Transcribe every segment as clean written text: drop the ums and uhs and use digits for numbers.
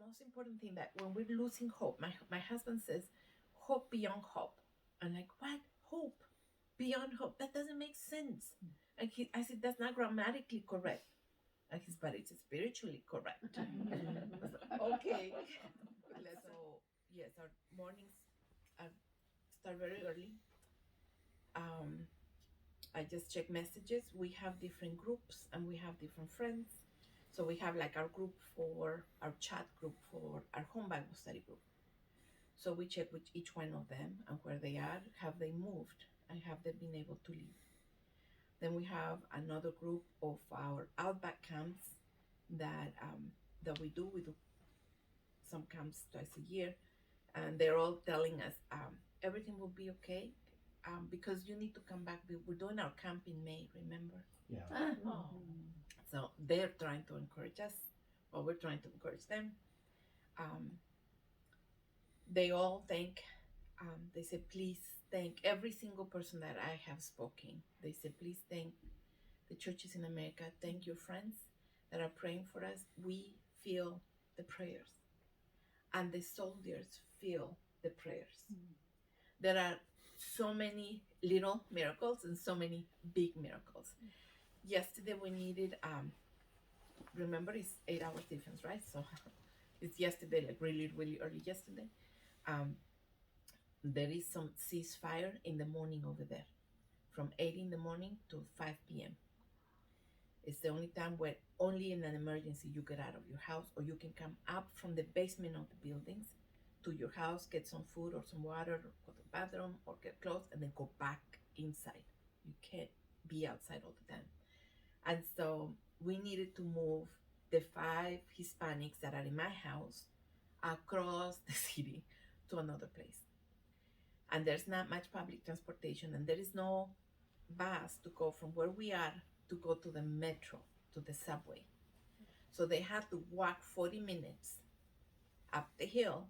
most important thing that when we're losing hope, my husband says, hope beyond hope. I'm like, what? Hope beyond hope? That doesn't make sense. And I said, that's not grammatically correct. And he's, but it's spiritually correct. I was like, okay. So, yes, our mornings start very early. I just check messages. We have different groups and we have different friends. So we have like our group for our chat group for our home Bible study group. So we check with each one of them and where they are, have they moved, and have they been able to leave. Then we have another group of our outback camps that we do. We do some camps twice a year, and they're all telling us everything will be okay because you need to come back. We're doing our camp in May, remember? Yeah. So they're trying to encourage us, or we're trying to encourage them. Um, they all thank, they say, please thank every single person that I have spoken. They say, please thank the churches in America. Thank your friends that are praying for us. We feel the prayers, and the soldiers feel the prayers. There are so many little miracles and so many big miracles. Yesterday we needed, remember it's 8 hours difference, right? So it's yesterday, like really, really early yesterday. Um, there is some ceasefire in the morning over there, from 8 in the morning to 5 p.m. It's the only time where only in an emergency you get out of your house, or you can come up from the basement of the buildings to your house, get some food or some water, or go to the bathroom or get clothes, and then go back inside. You can't be outside all the time. And so we needed to move the 5 Hispanics that are in my house across the city to another place. And there's not much public transportation, and there is no bus to go from where we are to go to the metro, to the subway. So they had to walk 40 minutes up the hill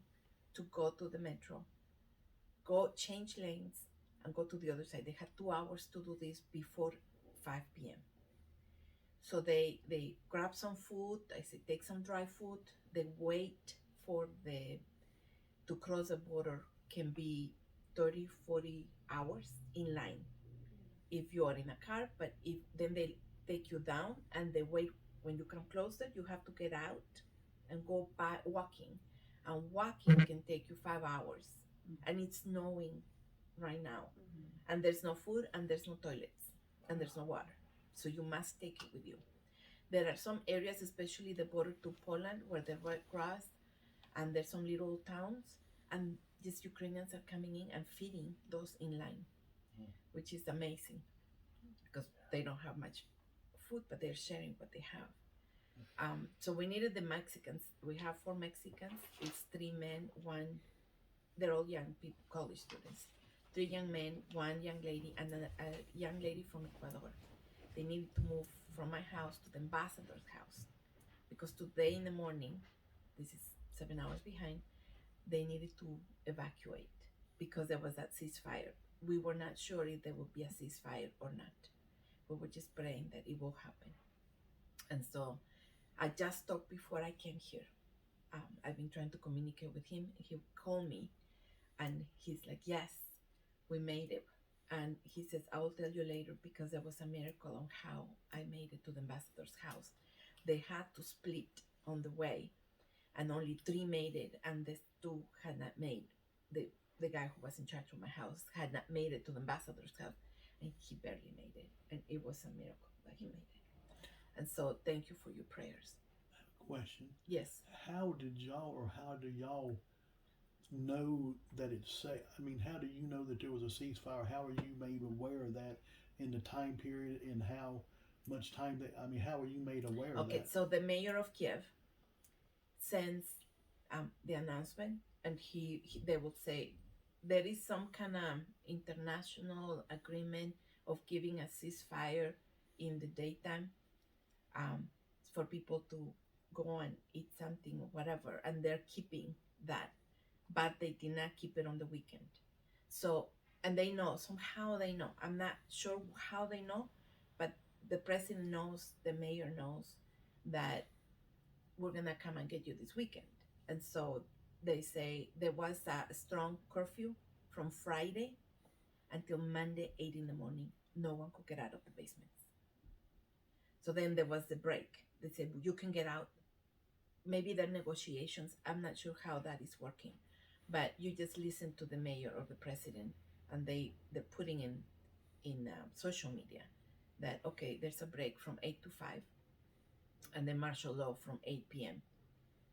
to go to the metro, go change lanes, and go to the other side. They had 2 hours to do this before 5 p.m. So they grab some food. I say take some dry food. They wait for the to cross the border can be 30, 40 hours in line if you are in a car. But if then they take you down and they wait. When you come closer, you have to get out and go by walking, and walking can take you 5 hours, and it's snowing right now, and there's no food and there's no toilets and there's no water, so you must take it with you. There are some areas, especially the border to Poland, where the Red Cross, and there's some little towns, and these Ukrainians are coming in and feeding those in line, which is amazing because they don't have much food, but they're sharing what they have. So we needed the Mexicans. We have 4 Mexicans. It's 3 men, one. They're all young people, college students. 3 young men, 1 young lady, and a young lady from Ecuador. They needed to move from my house to the ambassador's house because today in the morning, this is 7 hours behind, they needed to evacuate because there was that ceasefire. We were not sure if there would be a ceasefire or not. We were just praying that it will happen. And so I just talked before I came here. I've been trying to communicate with him. He called me and he's like, yes, we made it. And he says, I will tell you later because there was a miracle on how I made it to the ambassador's house. They had to split on the way, and only 3 made it, and the 2 had not made. The guy who was in charge of my house had not made it to the ambassador's house, and he barely made it. And it was a miracle that he made it. And so thank you for your prayers. Question. Yes. How did y'all, or how do y'all know that it's safe? I mean, how do you know that there was a ceasefire? How are you made aware of that in the time period, and how much time I mean, how are you made aware of Okay, that? so the mayor of Kiev sends the announcement, and they will say there is some kind of international agreement of giving a ceasefire in the daytime, for people to go and eat something or whatever, and they're keeping that, but they did not keep it on the weekend. So, and they know, somehow they know. I'm not sure how they know, but the president knows, the mayor knows that we're gonna come and get you this weekend. And so they say there was a strong curfew from Friday until Monday, 8 in the morning. No one could get out of the basements. So then there was the break. They said, you can get out. Maybe there are negotiations. I'm not sure how that is working. But you just listen to the mayor or the president, and they're putting in social media that, okay, there's a break from 8 to 5, and then martial law from 8 p.m.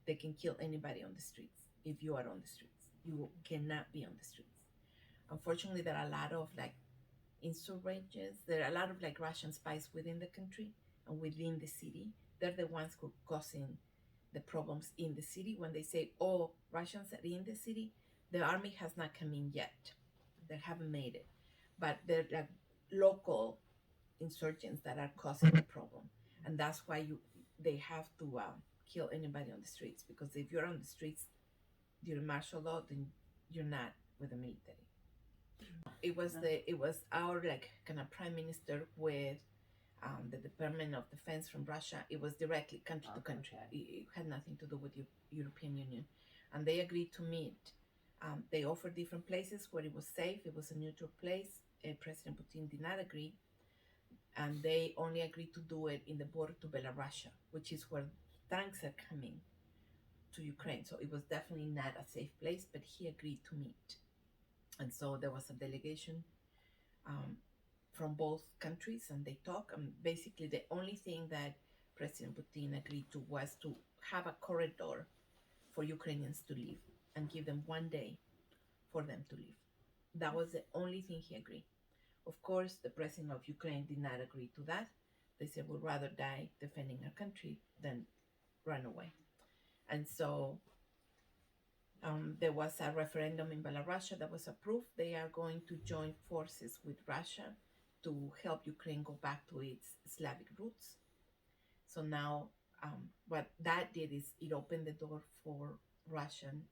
They can kill anybody on the streets. If you are on the streets, you cannot be on the streets. Unfortunately, there are a lot of like insurgents. There are a lot of like Russian spies within the country and within the city. They're the ones who are causing the problems in the city. When they say, oh, Russians are in the city, the army has not come in yet. They haven't made it. But they're like local insurgents that are causing the problem. And that's why they have to kill anybody on the streets, because if you're on the streets during martial law, then you're not with the military. It was our like kind of prime minister with the Department of Defense from Russia. It was directly country to country. It had nothing to do with the European Union, and they agreed to meet. They offered different places where it was safe. It was a neutral place. President Putin did not agree, and they only agreed to do it in the border to Belarus, which is where tanks are coming to Ukraine. So it was definitely not a safe place, but he agreed to meet. And so there was a delegation um, from both countries, and they talked. And basically, the only thing that President Putin agreed to was to have a corridor for Ukrainians to leave and give them 1 day for them to leave. That was the only thing he agreed. Of course, the president of Ukraine did not agree to that. They said, we'd rather die defending our country than run away. And so there was a referendum in Belarus that was approved. They are going to join forces with Russia to help Ukraine go back to its Slavic roots. So now what that did is it opened the door for Russian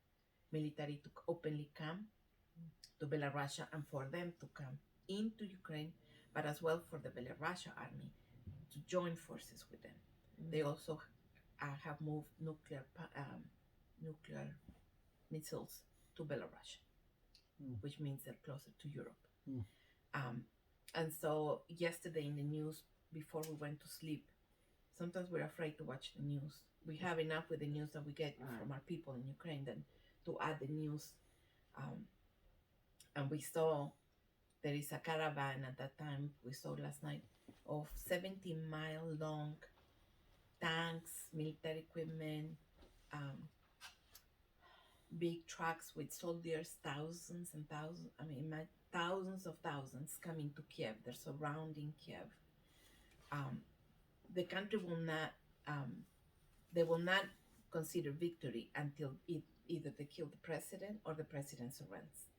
military to openly come to Belarus and for them to come into Ukraine, but as well for the Belarusian army to join forces with them. They also have moved nuclear missiles to Belarus, which means they're closer to Europe. And so yesterday in the news, before we went to sleep, sometimes we're afraid to watch the news. We have enough with the news that we get from our people in Ukraine than to add the news. And we saw there is a caravan at that time, we saw last night, of 70-mile long tanks, military equipment, big trucks with soldiers, thousands and thousands, thousands of thousands coming to Kiev. They're surrounding Kiev. The country will not, they will not consider victory until either they kill the president or the president surrenders.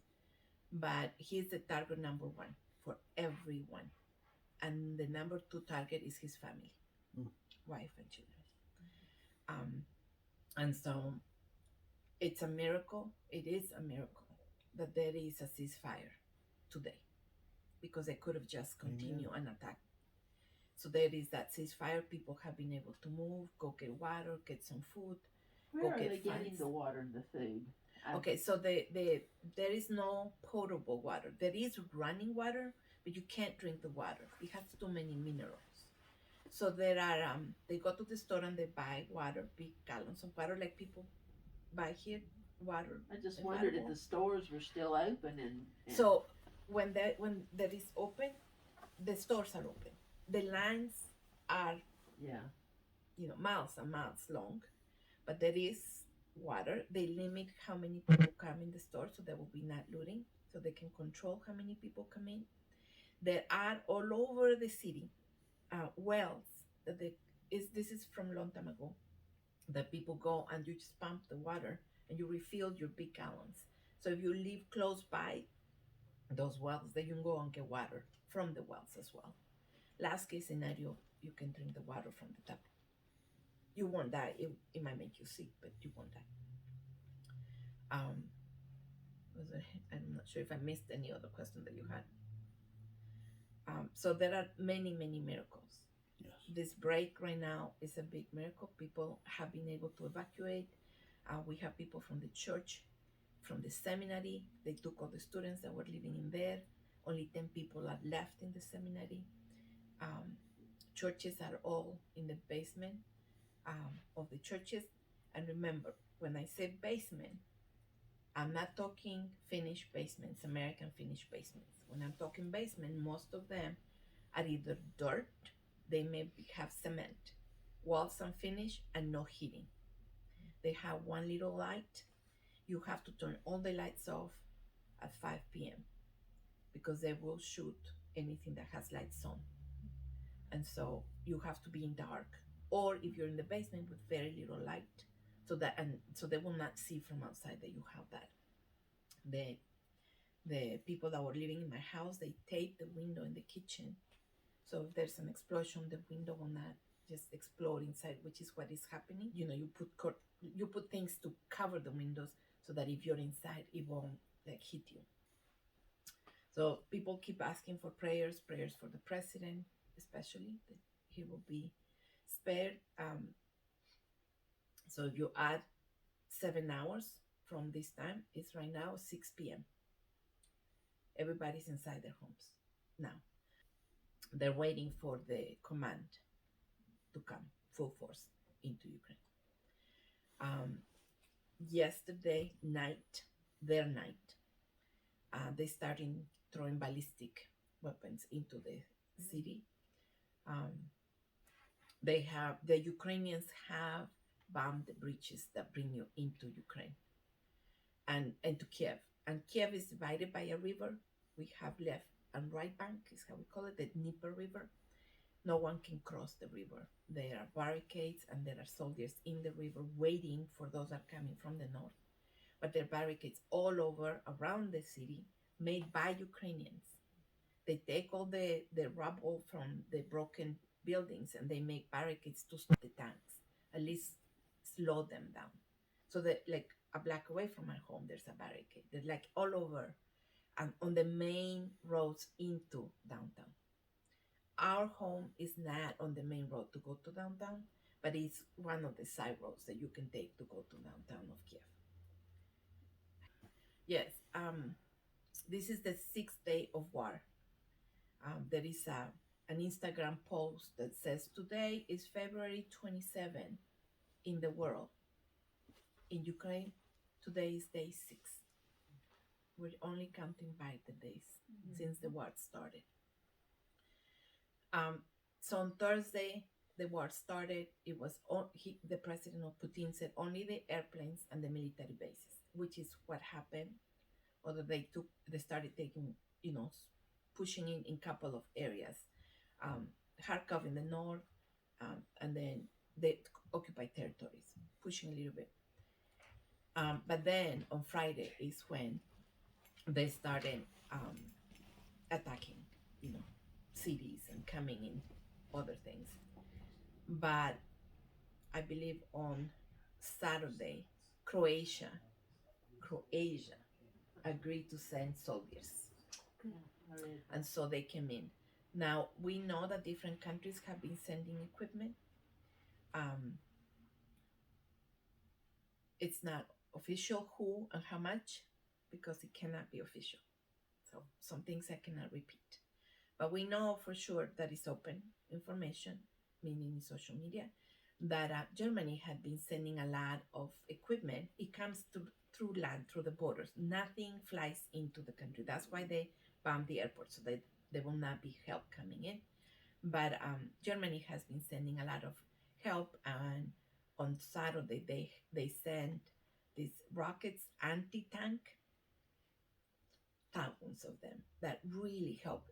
But he's the target number one for everyone. And the number two target is his family, wife and children. And so it's a miracle. It is a miracle that there is a ceasefire today, because they could have just continued an attack. So there is that ceasefire. People have been able to move, go get water, get some food. Where are they getting the water and the food? Okay, so there is no potable water. There is running water, but you can't drink the water. It has too many minerals. So there are they go to the store and they buy water, big gallons of water, like people buy here water. I just wondered if the stores were still open and So when there is open, the stores are open. The lines are miles and miles long, but there is water. They limit how many people come in the store, so there will be not looting, so they can control how many people come in. There are all over the city wells that this is from a long time ago, that people go and you just pump the water and you refill your big gallons. So if you live close by those wells, then you can go and get water from the wells as well. Last case scenario, you can drink the water from the tap. You won't die. It might make you sick, but you won't die. I'm not sure if I missed any other question that you had. So there are many, many miracles. Yes. This break right now is a big miracle. People have been able to evacuate. We have people from the church, from the seminary. They took all the students that were living in there. Only 10 people are left in the seminary. Um, Churches are all in the basement of the churches. And remember, when I say basement, I'm not talking finished basements, American finished basements. When I'm talking basement, most of them are either dirt, they may have cement, walls unfinished, and no heating. They have one little light. You have to turn all the lights off at 5 p.m. because they will shoot anything that has lights on. And so you have to be in dark. Or if you're in the basement with very little light, so they will not see from outside that you have that. The the people that were living in my house, they tape the window in the kitchen. So if there's an explosion, the window will not just explode inside, which is what is happening. You put things to cover the windows so that if you're inside, it won't like hit you. So people keep asking for prayers for the president, especially that he will be spared. So if you add 7 hours from this time, it's right now 6 p.m. Everybody's inside their homes now. They're waiting for the command to come full force into Ukraine. Yesterday night, their night, they started throwing ballistic weapons into the city. The Ukrainians have bombed the bridges that bring you into Ukraine and to Kiev. And Kiev is divided by a river. We have left and right bank is how we call it, the Dnieper River. No one can cross the river. There are barricades and there are soldiers in the river waiting for those that are coming from the north. But there are barricades all over around the city made by Ukrainians. They take all the rubble from the broken buildings and they make barricades to stop the tanks, at least slow them down. So that like a block away from my home, there's a barricade. They're like all over and on the main roads into downtown. Our home is not on the main road to go to downtown, but it's one of the side roads that you can take to go to downtown of Kiev. Yes, this is the 6th day of war. There is an Instagram post that says today is February 27 in the world. In Ukraine, today is day 6. We're only counting by the days since the war started. So on Thursday, the war started. It was the president of Putin said only the airplanes and the military bases, which is what happened. Although they started taking, pushing in couple of areas, Kharkov in the north, and then the occupied territories, pushing a little bit. But then on Friday is when they started attacking, cities and coming in other things. But I believe on Saturday, Croatia agreed to send soldiers. And so they came in. Now, we know that different countries have been sending equipment. It's not official who and how much because it cannot be official. So some things I cannot repeat. But we know for sure that it's open information, meaning in social media, that Germany had been sending a lot of equipment. It comes through land, through the borders. Nothing flies into the country. That's why they bomb the airport, so that there will not be help coming in. But Germany has been sending a lot of help, and on Saturday they sent these rockets, anti-tank, thousands of them that really help.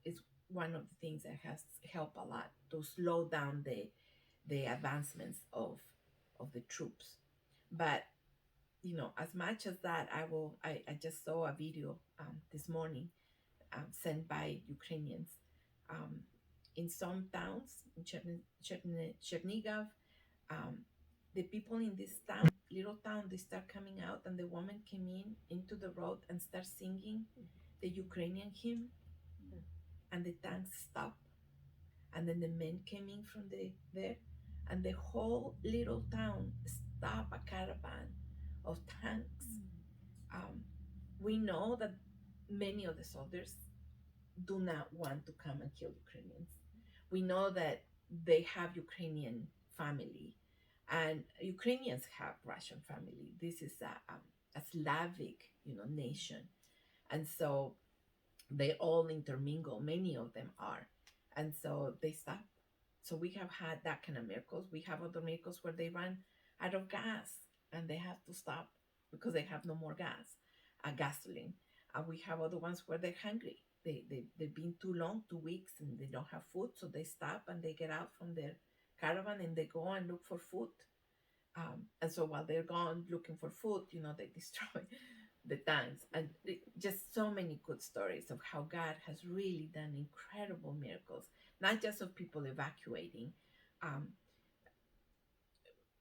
Is one of the things that has helped a lot to slow down the advancements of the troops. But as much as that, I just saw a video this morning sent by Ukrainians in some towns in Chernihiv. The people in this little town, they start coming out, and the woman came into the road and start singing the Ukrainian hymn, and the tanks stopped, and then the men came in from there, and the whole little town stop a caravan of tanks. We know that many of the soldiers do not want to come and kill Ukrainians. We know that they have Ukrainian family, and Ukrainians have Russian family. This is a Slavic, nation, and so they all intermingle. Many of them are, and so they stop. So we have had that kind of miracles. We have other miracles where they run out of gas and they have to stop because they have no more gasoline. And we have other ones where they're hungry. They've been too long, 2 weeks, and they don't have food. So they stop and they get out from their caravan and they go and look for food. And so while they're gone looking for food, they destroy the tanks. And just so many good stories of how God has really done incredible miracles, not just of people evacuating.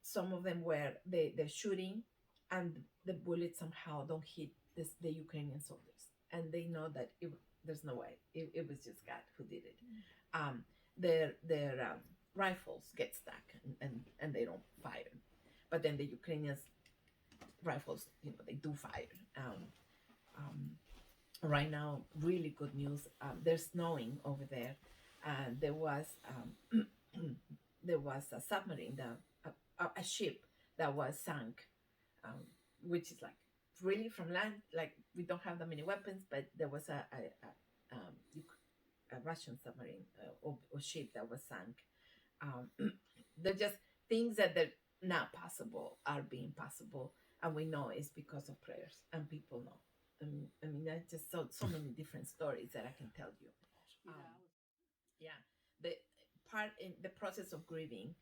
Some of them where they're shooting and the bullets somehow don't hit the Ukrainian soldiers. And they know that there's no way. It was just God who did it. Their rifles get stuck and they don't fire. But then the Ukrainians rifles, they do fire. Right now, really good news. There's snowing over there. There was a submarine, a ship that was sunk, which is like really from land. Like we don't have that many weapons, but there was a Russian submarine or ship that was sunk. They're just things that they're not possible are being possible, and we know it's because of prayers, and people know. I mean, that's just so many different stories that I can tell you. Yeah, the part in the process of grieving,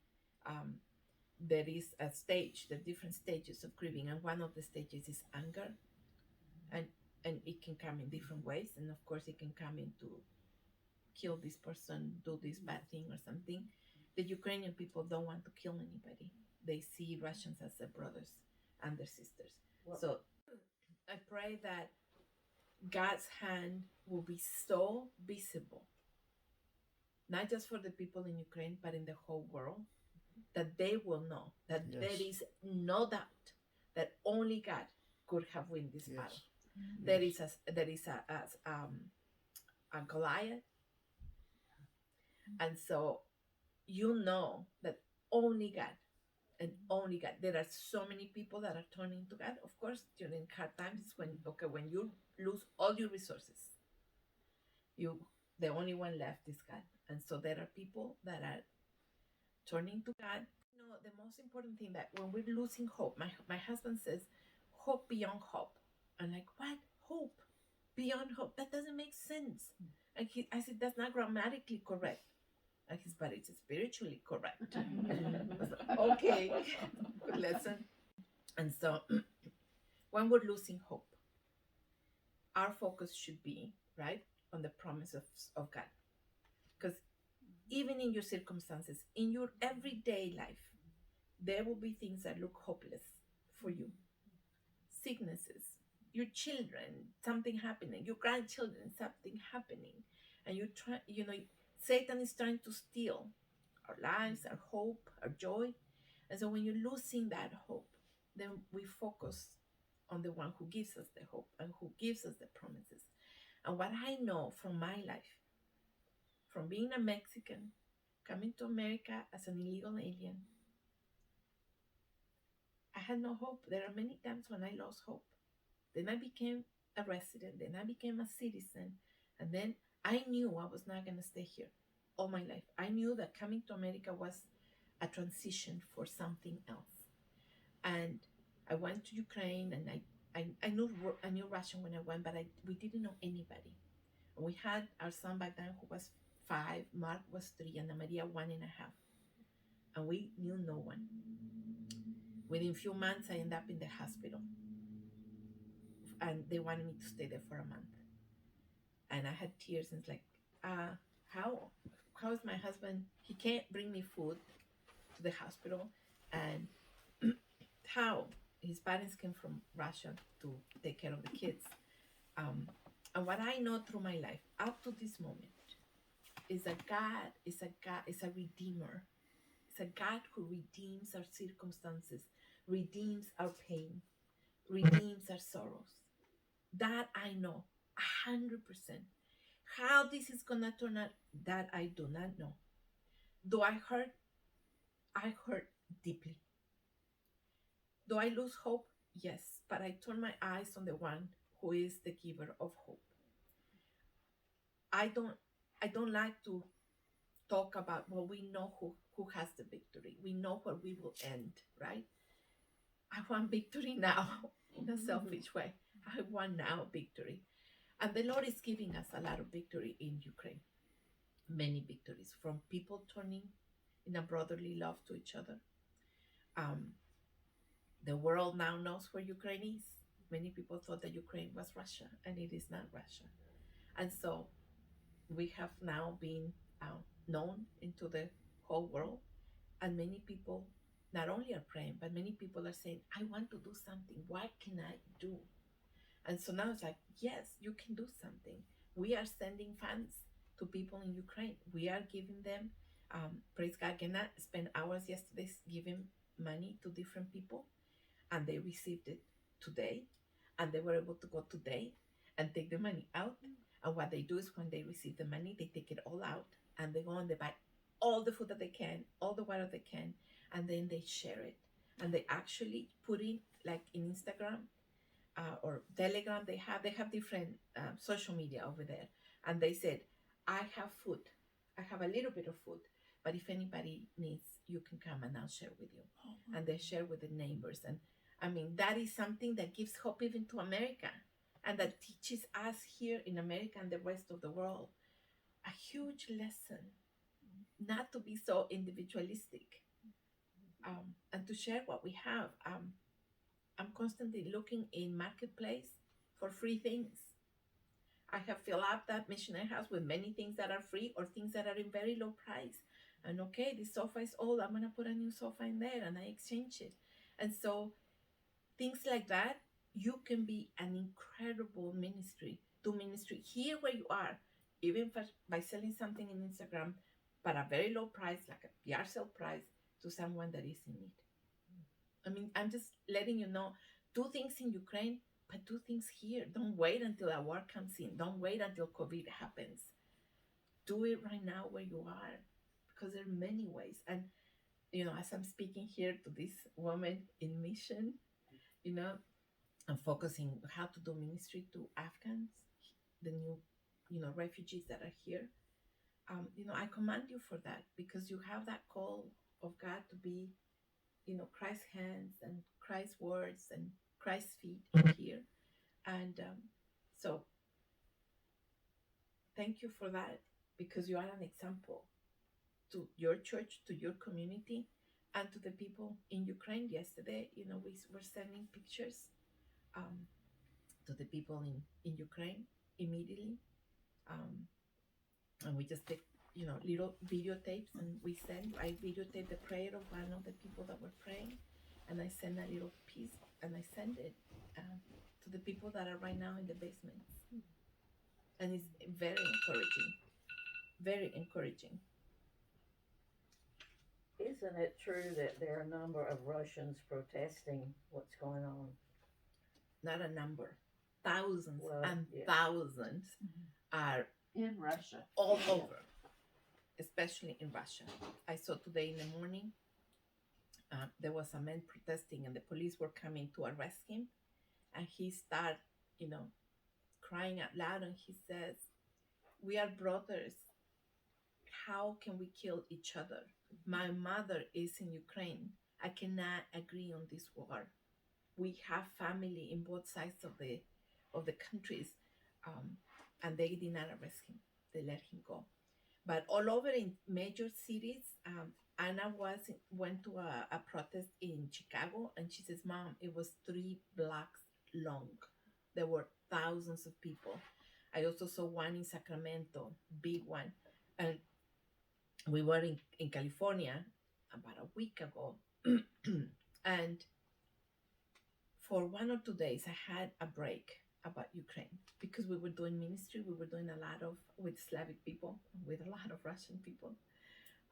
there is a stage, the different stages of grieving, and one of the stages is anger, and it can come in different ways, and of course it can come into kill this person, do this bad thing or something. The Ukrainian people don't want to kill anybody. They see Russians as their brothers and their sisters. Well, so I pray that God's hand will be so visible, not just for the people in Ukraine, but in the whole world, that they will know that there is no doubt that only God could have won this battle. There is a Goliath, and so that only God and only God. There are so many people that are turning to God. Of course, during hard times, when you lose all your resources, the only one left is God, and so there are people that are turning to God. The most important thing that when we're losing hope, my husband says, hope beyond hope. I'm like, what? Hope beyond hope? That doesn't make sense. And I said, that's not grammatically correct. And he's, but it's spiritually correct. I was like, okay, good lesson. And so when we're losing hope, our focus should be, right, on the promise of God. Because even in your circumstances, in your everyday life, there will be things that look hopeless for you. Sicknesses, your children, something happening, your grandchildren, something happening. And you try, Satan is trying to steal our lives, our hope, our joy. And so when you're losing that hope, then we focus on the one who gives us the hope and who gives us the promises. And what I know from my life, from being a Mexican, coming to America as an illegal alien, I had no hope. There are many times when I lost hope. Then I became a resident, then I became a citizen, and then I knew I was not going to stay here all my life. I knew that coming to America was a transition for something else. And I went to Ukraine, and I knew Russian when I went, but we didn't know anybody. And we had our son back then who was 5, Mark was 3, and Maria 1.5. And we knew no one. Within a few months, I ended up in the hospital. And they wanted me to stay there for a month. And I had tears, and it's like, how is my husband? He can't bring me food to the hospital. And how? His parents came from Russia to take care of the kids. And what I know through my life, up to this moment, is that God is a redeemer. It's a God who redeems our circumstances redeems our pain, redeems our sorrows. That I know 100%. How this is gonna turn out, that I do not know. Do I hurt? I hurt deeply. Do I lose hope? Yes, but I turn my eyes on the one who is the giver of hope. I don't I don't like to talk about, well, we know who has the victory. We know where we will end, right? I want victory now in a selfish way. I want now victory. And the Lord is giving us a lot of victory in Ukraine. Many victories from people turning in a brotherly love to each other. Um, the world now knows where Ukraine is. Many people thought that Ukraine was Russia, and it is not Russia. And so we have now been known into the whole world, and many people not only are praying, but many people are saying, I want to do something. What can I do? And so now it's like, yes, you can do something. We are sending funds to people in Ukraine. We are giving them, praise God, Gennady spent hours yesterday giving money to different people, and they received it today, and they were able to go today and take the money out. And what they do is when they receive the money, they take it all out and they go and they buy all the food that they can, all the water they can, and then they share it. And they actually put it like in Instagram or Telegram. They have different social media over there, and they said, I have food, I have a little bit of food, but if anybody needs, you can come and I'll share with you. And they share with the neighbors. And I mean, that is something that gives hope even to America, and that teaches us here in America and the rest of the world a huge lesson not to be so individualistic, and to share what we have. I'm constantly looking in marketplace for free things. I have filled up that missionary house with many things that are free or things that are in very low price. And okay, this sofa is old, I'm gonna put a new sofa in there, and I exchange it. And so things like that, you can be an incredible ministry, do ministry here where you are, even by selling something in Instagram, but a very low price, like a yard sale price, to someone that is in need. I mean, I'm just letting you know, do things in Ukraine, but do things here. Don't wait until a war comes in. Don't wait until COVID happens. Do it right now where you are, because there are many ways. And, as I'm speaking here to this woman in mission, I'm focusing how to do ministry to Afghans, the new, refugees that are here. I commend you for that, because you have that call of God to be, Christ's hands and Christ's words and Christ's feet here. And so thank you for that, because you are an example to your church, to your community, and to the people in Ukraine. Yesterday, we were sending pictures to the people in Ukraine immediately. And we just take, little videotapes, and I videotaped the prayer of one of the people that were praying, and I send a little piece, and I send it to the people that are right now in the basements. And it's very encouraging, very encouraging. Isn't it true that there are a number of Russians protesting what's going on? Not a number, thousands and yeah. thousands are In Russia. all over, especially in Russia. I saw today in the morning, there was a man protesting, and the police were coming to arrest him, and he started, crying out loud, and he says, we are brothers. How can we kill each other? My mother is in Ukraine. I cannot agree on this war. We have family in both sides of the countries, and they did not arrest him. They let him go. But all over in major cities, Anna went to a protest in Chicago, and she says, Mom, it was 3 blocks long. There were thousands of people. I also saw one in Sacramento, big one. And we were in California about a week ago. And for 1 or 2 days, I had a break about Ukraine, because we were doing ministry. We were doing a lot with Slavic people, with a lot of Russian people.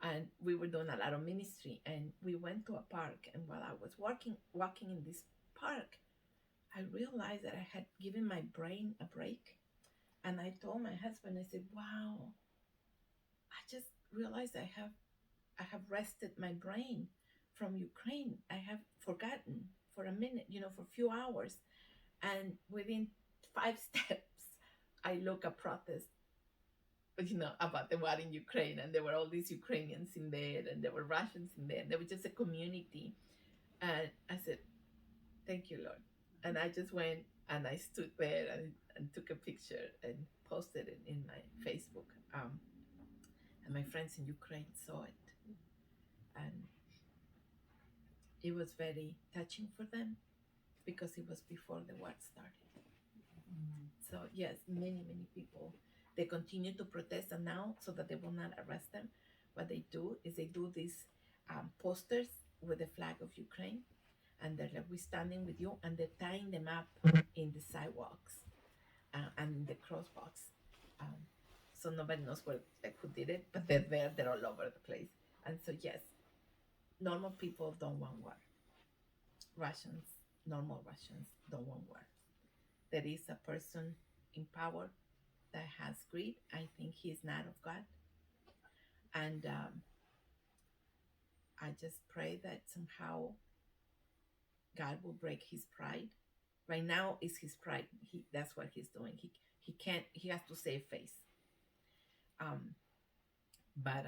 and we were doing a lot of ministry, and we went to a park, and while I was walking in this park, I realized that I had given my brain a break. And I told my husband, I said, wow, I just realized I have rested my brain from Ukraine. I have forgotten for a minute, for a few hours. And within 5 steps, I look at protest, about the war in Ukraine. And there were all these Ukrainians in there, and there were Russians in there. And there was just a community. And I said, thank you, Lord. And I just went and I stood there and took a picture and posted it in my Facebook. And my friends in Ukraine saw it. And it was very touching for them because it was before the war started. So yes, many people, they continue to protest, and now, so that they will not arrest them, what they do is they do these posters with the flag of Ukraine, and they're like, we're standing with you, and they're tying them up in the sidewalks and in the crosswalks. So nobody knows who did it, but they're there, they're all over the place. And so yes, normal people don't want war. Normal Russians don't want war. There is a person in power that has greed. I think he's not of God. And I just pray that somehow God will break his pride. Right now is his pride. That's what he's doing. He can't. He has to save face. But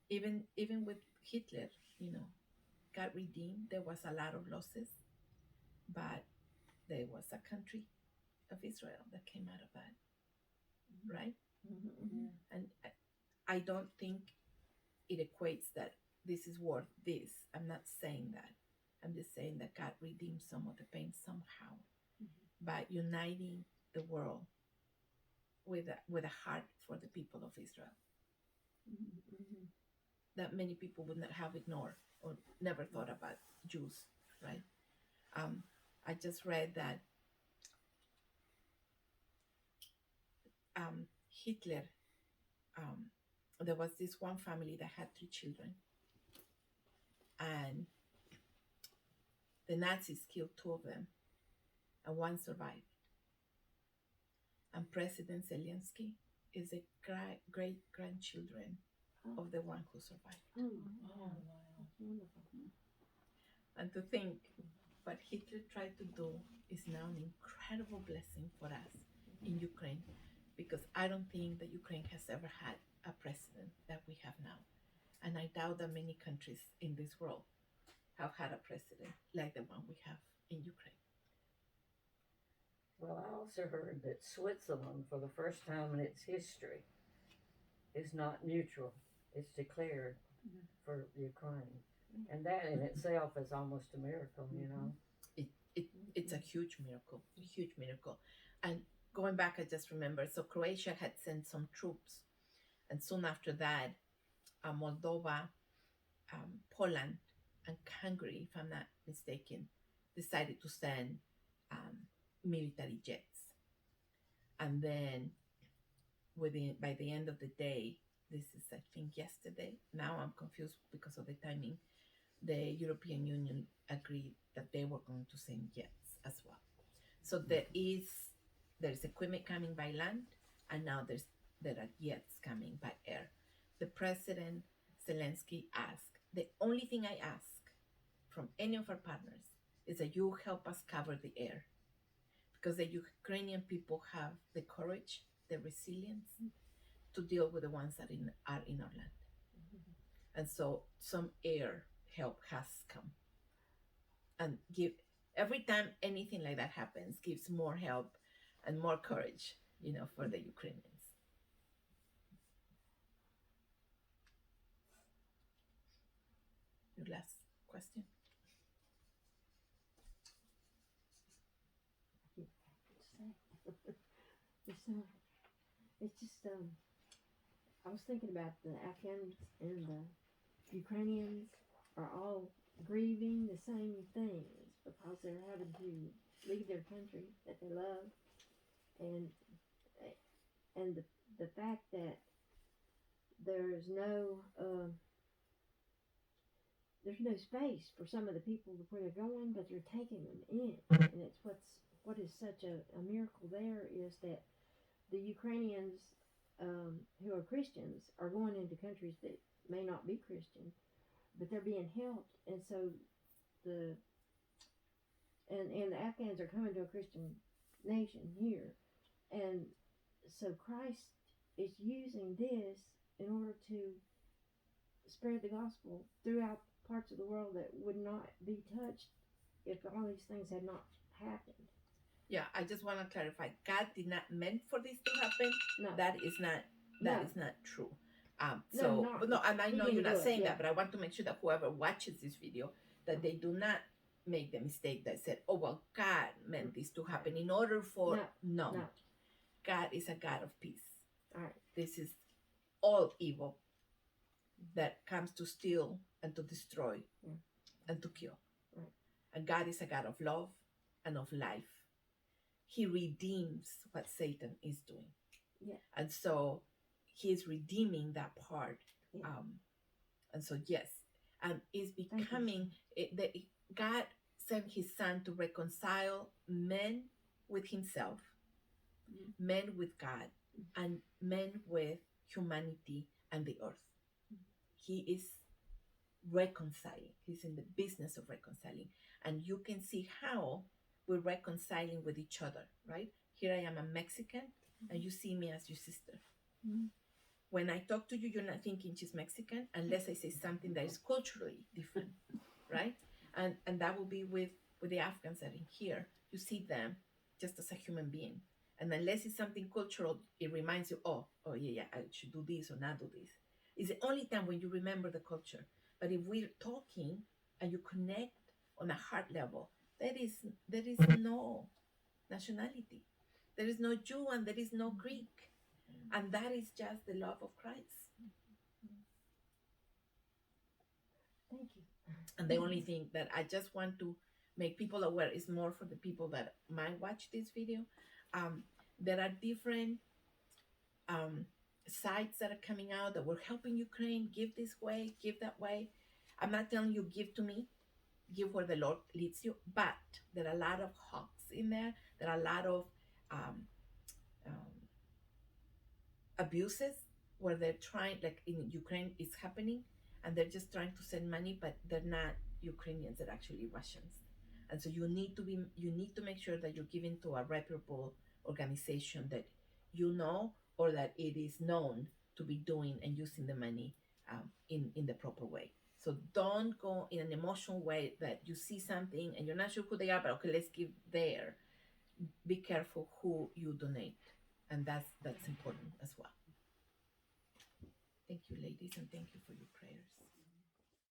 even with Hitler, God redeemed. There was a lot of losses, but there was a country of Israel that came out of that, right? And I don't think it equates that this is worth this. I'm not saying that. I'm just saying that God redeemed some of the pain somehow by uniting the world with a heart for the people of Israel that many people would not have ignored or never thought about Jews, right? I just read that Hitler, there was this one family that had 3 children, and the Nazis killed 2 of them, and 1 survived. And President Zelensky is a great grandchildren of the one who survived. Oh, wow. Wonderful. And to think what Hitler tried to do is now an incredible blessing for us in Ukraine, because I don't think that Ukraine has ever had a president that we have now. And I doubt that many countries in this world have had a president like the one we have in Ukraine. Well, I also heard that Switzerland, for the first time in its history, is not neutral. It's declared for Ukraine. And that in itself is almost a miracle, It's a huge miracle. And going back, I just remember, so Croatia had sent some troops. And soon after that, Moldova, Poland, and Hungary, if I'm not mistaken, decided to send military jets. And then by the end of the day, this is I think yesterday, now I'm confused because of the timing, the European Union agreed that they were going to send jets as well. So there is equipment coming by land, and now there are jets coming by air. The President Zelensky asked, the only thing I ask from any of our partners is that you help us cover the air, because the Ukrainian people have the courage, the resilience to deal with the ones that are in our land. And so some air help has come. And every time anything like that happens, gives more help and more courage, for the Ukrainians. Your last question? It's just I was thinking about the Afghans and the Ukrainians are all grieving the same things because they're having to leave their country that they love, and the fact that there's no space for some of the people where they're going, but they're taking them in, and it's what is such a miracle there is that the Ukrainians who are Christians are going into countries that may not be Christian, but they're being helped, and so the and the Afghans are coming to a Christian nation here, and so Christ is using this in order to spread the gospel throughout parts of the world that would not be touched if all these things had not happened. Yeah, I just want to clarify. God did not meant for this to happen. No. That is not true. And I know He you're didn't not do it, saying yeah. that, but I want to make sure that whoever watches this video, that they do not make the mistake that said, "Oh well, God meant this to happen in order for." No. God is a God of peace. All right. This is all evil that comes to steal and to destroy and to kill. Right. And God is a God of love and of life. He redeems what Satan is doing. Yeah. And so he is redeeming that part. Yeah. And so, yes, and it's becoming, God sent his son to reconcile men with himself, men with God, and men with humanity and the earth. He is reconciling. He's in the business of reconciling. And you can see how we're reconciling with each other, right? Here I am a Mexican, and you see me as your sister. When I talk to you, you're not thinking she's Mexican unless I say something that is culturally different, right? And that will be with the Afghans that are in here. You see them just as a human being. And unless it's something cultural, it reminds you, oh yeah, I should do this or not do this. It's the only time when you remember the culture. But if we're talking and you connect on a heart level, there is no nationality. There is no Jew and there is no Greek. And that is just the love of Christ. Thank you. And the only thing that I just want to make people aware is more for the people that might watch this video. There are different sites that are coming out that we're helping Ukraine, give this way, give that way. I'm not telling you give to me, give where the Lord leads you, but there are a lot of hawks in there. There are a lot of abuses where they're trying, like in Ukraine, it's happening, and they're just trying to send money, but they're not Ukrainians, they're actually Russians. And so you need to make sure that you're giving to a reputable organization that you know, or that it is known to be doing and using the money in the proper way. So don't go in an emotional way that you see something and you're not sure who they are, but okay, let's give there. Be careful who you donate, and that's important as well. Thank you, ladies, and thank you for your prayers.